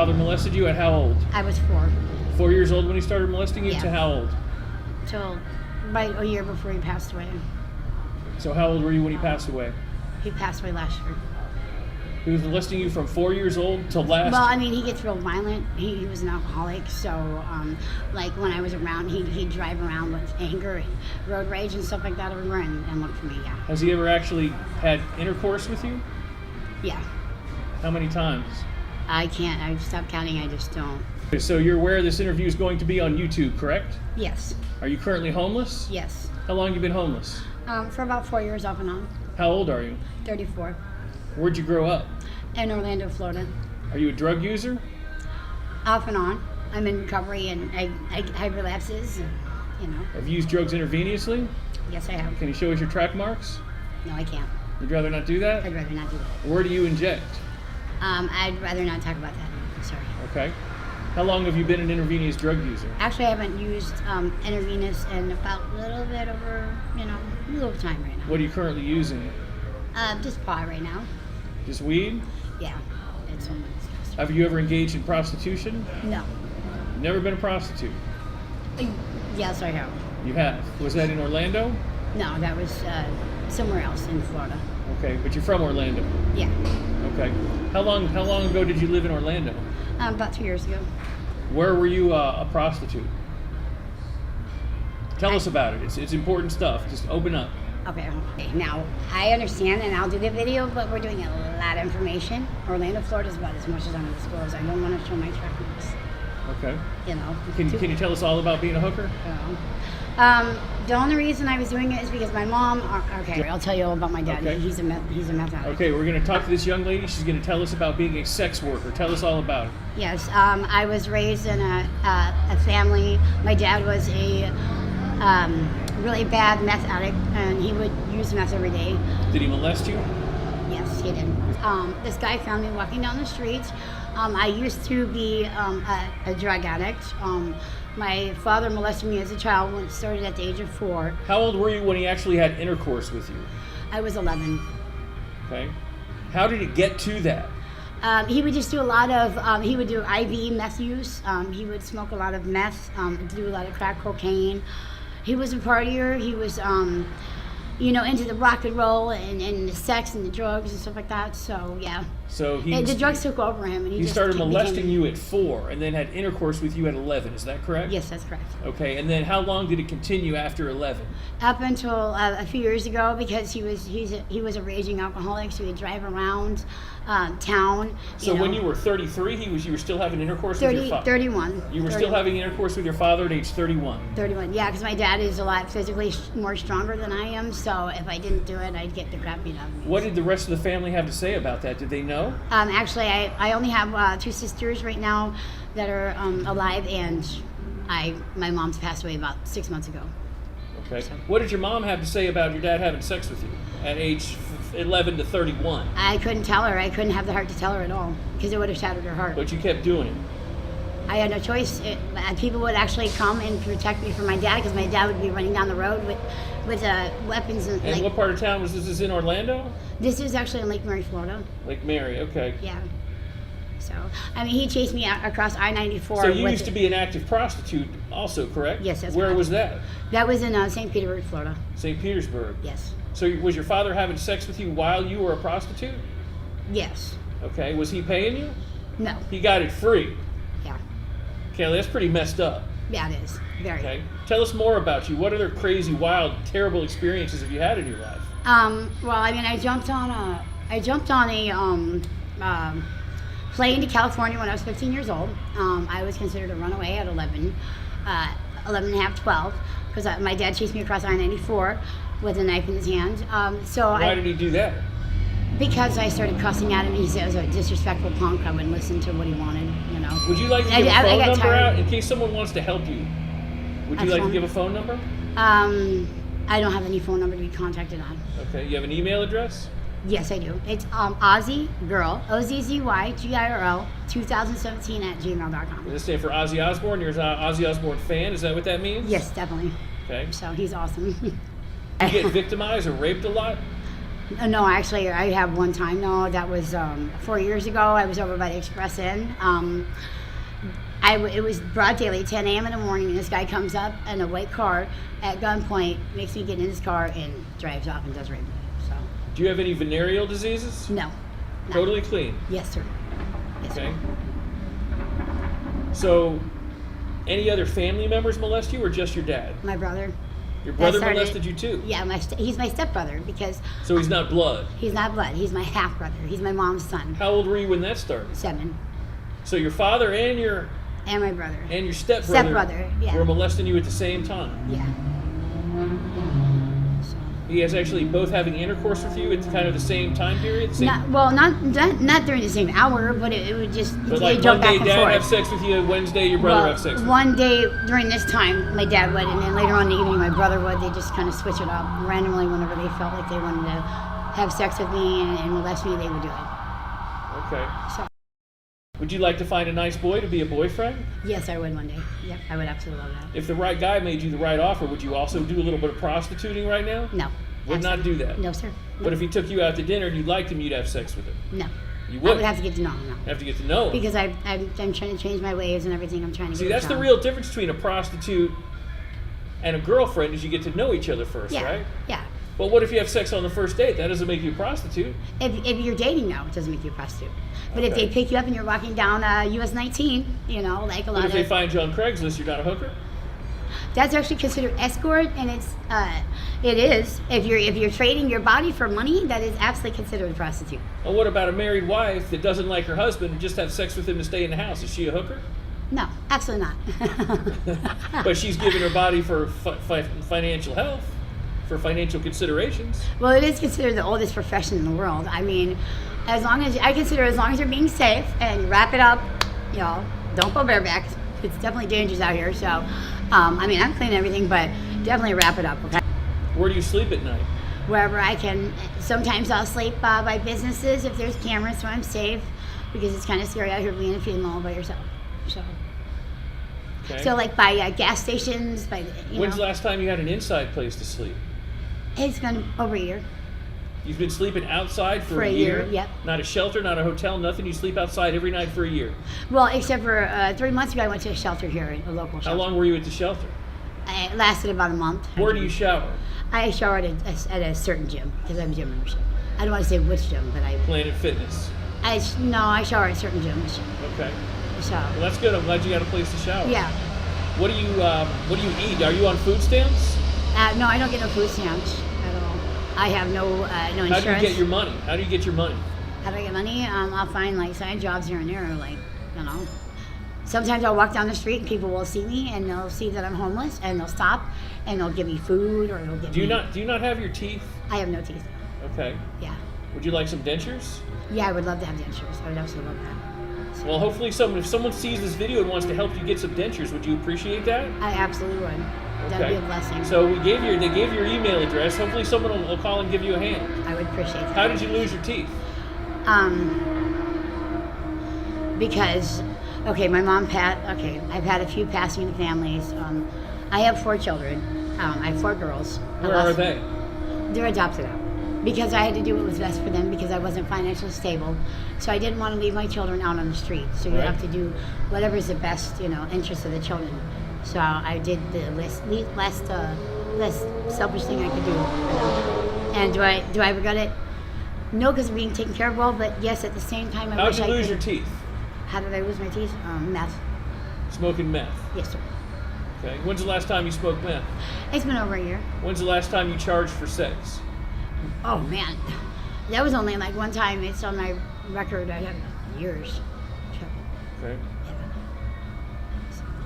father molested you at how old? I was 4. 4 years old when he started molesting you? Yeah. To how old? Till right a year before he passed away. So how old were you when he passed away? He passed away last year. He was molesting you from 4 years old to last? Well, I mean, he gets real violent. He was an alcoholic, so like when I was around, he'd drive around with anger and road rage and stuff like that everywhere and look for me, yeah. Has he ever actually had intercourse with you? Yeah. How many times? I've stopped counting, I just don't. Okay, so you're aware this interview is going to be on YouTube, correct? Yes. Are you currently homeless? Yes. How long have you been homeless? For about 4 years off and on. How old are you? 34. Where'd you grow up? In Orlando, Florida. Are you a drug user? Off and on. I'm in recovery and I have relapses, and, you know. Have you used drugs intravenously? Yes, I have. Can you show us your track marks? No, I can't. You'd rather not do that? I'd rather not do that. Where do you inject? I'd rather not talk about that. Sorry. Okay. How long have you been an intravenous drug user? Actually, I haven't used intravenous in about a little bit over, a little time right now. What are you currently using? Just pot right now. Just weed? Yeah. It's so much. Have you ever engaged in prostitution? No. Never been a prostitute? Yes, I have. You have. Was that in Orlando? No, that was somewhere else in Florida. Okay, but you're from Orlando. Yeah. Okay. How long ago did you live in Orlando? About 2 years ago. Where were you a prostitute? Tell us about it. It's important stuff. Just open up. Okay. Now, I understand, and I'll do the video, but we're doing a lot of information. Orlando, Florida is about as much as I'm going to disclose. I don't want to show my track marks. Okay. Can you tell us all about being a hooker? The only reason I was doing it is because my mom. Okay, I'll tell you all about my dad. Okay. He's a meth addict. Okay, we're going to talk to this young lady. She's going to tell us about being a sex worker. Tell us all about it. Yes, I was raised in a family. My dad was a really bad meth addict, and he would use meth every day. Did he molest you? Yes, he did. This guy found me walking down the street. I used to be a drug addict. My father molested me as a child when it started at the age of 4. How old were you when he actually had intercourse with you? I was 11. Okay. How did it get to that? He would just do a lot of, he would do IV meth use. He would smoke a lot of meth, do a lot of crack cocaine. He was a partier. He was, into the rock and roll and the sex and the drugs and stuff like that. So, yeah. So the drugs took over him. And he started molesting you at 4 and then had intercourse with you at 11. Is that correct? Yes, that's correct. Okay, and then how long did it continue after 11? Up until a few years ago, because he was a raging alcoholic, so he'd drive around town. So when you were 33, you were still having intercourse with your father? 31. You were still having intercourse with your father at age 31? 31, yeah, because my dad is a lot physically more stronger than I am, so if I didn't do it, I'd get the crap beat out of me. What did the rest of the family have to say about that? Did they know? Actually, I only have 2 sisters right now that are alive, and my mom's passed away about 6 months ago. Okay. So. What did your mom have to say about your dad having sex with you at age 11 to 31? I couldn't tell her. I couldn't have the heart to tell her at all, because it would have shattered her heart. But you kept doing it. I had no choice. People would actually come and protect me from my dad, because my dad would be running down the road with weapons. And what part of town was this? Is in Orlando? This is actually in Lake Mary, Florida. Lake Mary, okay. Yeah. So, he chased me across I-94. So you used to be an active prostitute also, correct? Yes, that's Where correct. was that? That was in St. Petersburg, Florida. St. Petersburg? Yes. So was your father having sex with you while you were a prostitute? Yes. Okay, was he paying you? No. He got it free? Yeah. Okay, that's pretty messed up. Yeah, it is. Very. Okay. Tell us more about you. What other crazy, wild, terrible experiences have you had in your life? Well, I jumped on a plane to California when I was 15 years old. I was considered a runaway at 11 and a half, 12, because my dad chased me across I-94 with a knife in his hand. Why did he do that? Because I started cussing at him. He said I was a disrespectful punk. I wouldn't listen to what he wanted, Would you like to give a phone number out in case someone wants to help you? Would you like to give a phone number? I don't have any phone number to be contacted on. Okay, you have an email address? Yes, I do. It's Ozzy Girl, OZZYGIRL 2017 @gmail.com. Does this stand for Ozzy Osbourne? You're an Ozzy Osbourne fan? Is that what that means? Yes, definitely. Okay. So he's awesome. You get victimized or raped a lot? No, actually, I have one time. No, that was 4 years ago. I was over by the Express Inn. It was broad daylight, 10 a.m. in the morning, and this guy comes up in a white car at gunpoint, makes me get in his car, and drives off and does rape me. So. Do you have any venereal diseases? No. Totally clean? Yes, sir. Yes, Okay. sir. So, any other family members molest you, or just your dad? My brother. Your brother molested you too? Yeah, he's my stepbrother because... So he's not blood? He's not blood. He's my half-brother. He's my mom's son. How old were you when that started? 7. So your father and your... And my brother. And your stepbrother yeah. were molesting you at the same time? Yeah. So. You guys actually both having intercourse with you at kind of the same time period? Not during the same hour, but it would just... But like one day dad have sex with you, Wednesday your brother have sex with you? One day during this time, my dad would, and then later on in the evening, my brother would. They just kind of switch it up randomly whenever they felt like they wanted to have sex with me and molest me, they would do it. Okay. So. Would you like to find a nice boy to be a boyfriend? Yes, I would one day. Yep, I would absolutely love that. If the right guy made you the right offer, would you also do a little bit of prostituting right now? No. Would not do that? No, sir. No. But if he took you out to dinner and you liked him, you'd have sex with him? No. You would? I would have to get to know him. No. Have to get to know him? Because I'm trying to change my ways and everything. I'm trying to See, that's the real difference between a prostitute and a girlfriend is you get to know each other first, right? Yeah. But what if you have sex on the first date? That doesn't make you a prostitute. If you're dating now, it doesn't make you a prostitute. But Okay. if they pick you up and you're walking down US 19, you know, like a lot of... But if they find you on Craigslist, you're not a hooker? That's actually considered escort, and it is. If you're trading your body for money, that is absolutely considered a prostitute. And what about a married wife that doesn't like her husband and just have sex with him to stay in the house? Is she a hooker? No, absolutely not. But she's giving her body for financial health, for financial considerations. Well, it is considered the oldest profession in the world. I mean, as long as you're being safe and wrap it up, you know, don't go bareback. It's definitely dangerous out here. So, I mean, I'm cleaning everything, but definitely wrap it up. Okay. Where do you sleep at night? Wherever I can. Sometimes I'll sleep by businesses if there's cameras, so I'm safe, because it's kind of scary out here being a female all by yourself. So. Okay. So like by gas stations, When's the last time you had an inside place to sleep? It's been over a year. You've been sleeping outside for a year? Yep. Not a shelter, not a hotel, nothing. You sleep outside every night for a year. Well, except for 3 months ago, I went to a shelter here, a local shelter. How long were you at the shelter? It lasted about a month. Where do you shower? I showered at a certain gym because I have a gym membership. I don't want to say which gym, but I. Planet Fitness. I shower at certain gyms. Okay. So. Well, that's good. I'm glad you got a place to shower. Yeah. What do you eat? Are you on food stamps? No, I don't get no food stamps at all. I have no insurance. How do you get your money? How do you get your money? How do I get money? I'll find like side jobs here and there, like, you know. Sometimes I'll walk down the street and people will see me and they'll see that I'm homeless and they'll stop and they'll give me food or they'll give Do you me... not have your teeth? I have no teeth. Okay. Yeah. Would you like some dentures? Yeah, I would love to have dentures. I would absolutely love that. So, Well, hopefully if someone sees this video and wants to help you get some dentures, would you appreciate that? I absolutely would. That'd be a blessing. So they gave your email address. Hopefully someone will call and give you a hand. I would appreciate that. How did you lose your teeth? Because, my mom I've had a few passing in the families. I have 4 children. I have 4 girls. Where are they? They're adopted out. Because I had to do what was best for them because I wasn't financially stable. So I didn't want to leave my children out on the street. So you have to do whatever's the best, interest of the children. So I did the less selfish thing I could do. And do I regret it? No, because I'm being taken care of well, but yes, at the same time, How did you lose your teeth? How did I lose my teeth? Meth. Smoking meth? Yes, sir. Okay. When's the last time you smoked meth? It's been over a year. When's the last time you charged for sex? Oh, man. That was only like one time. It's on my record. I have years. Okay.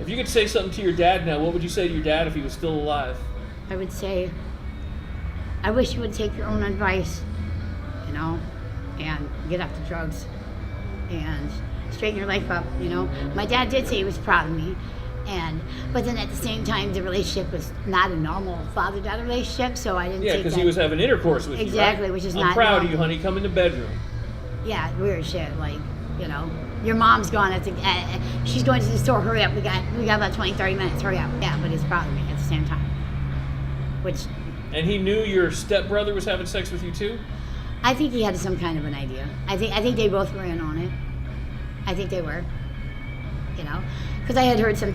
If you could say something to your dad now, what would you say to your dad if he was still alive? I would say, I wish you would take your own advice, and get off the drugs and straighten your life up, My dad did say he was proud of me. But then at the same time, the relationship was not a normal father-daughter relationship, so I didn't take that. Yeah, because he was having intercourse with exactly, you, right? Which is I'm not proud normal. of you, honey. Come in the bedroom. Yeah, weird shit. Like, your mom's gone. She's going to the store. Hurry up. We got about 20, 30 minutes. Hurry up. Yeah, but he's proud of me at the same time. And he knew your stepbrother was having sex with you too? I think he had some kind of an idea. I think they both were in on it. I think they were. You know, because I had heard some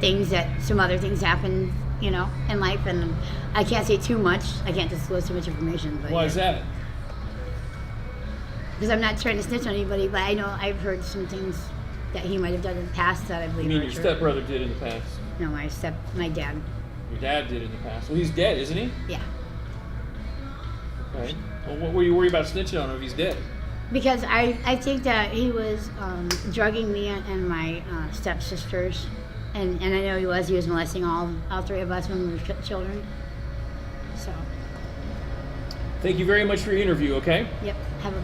other things happened, you know, in life, and I can't say too much. I can't disclose too much information. But why is that? Because I'm not trying to snitch on anybody, but I know I've heard some things that he might have done in the past that I believe. You mean are your true. stepbrother did in the past? No, my dad. Your dad did in the past. Well, he's dead, isn't he? Yeah. Okay. Well, what were you worried about snitching on him if he's dead? Because I think that he was drugging me and my stepsisters, and I know he was molesting all three of us when we were children. So. Thank you very much for your interview, okay? Yep. Have a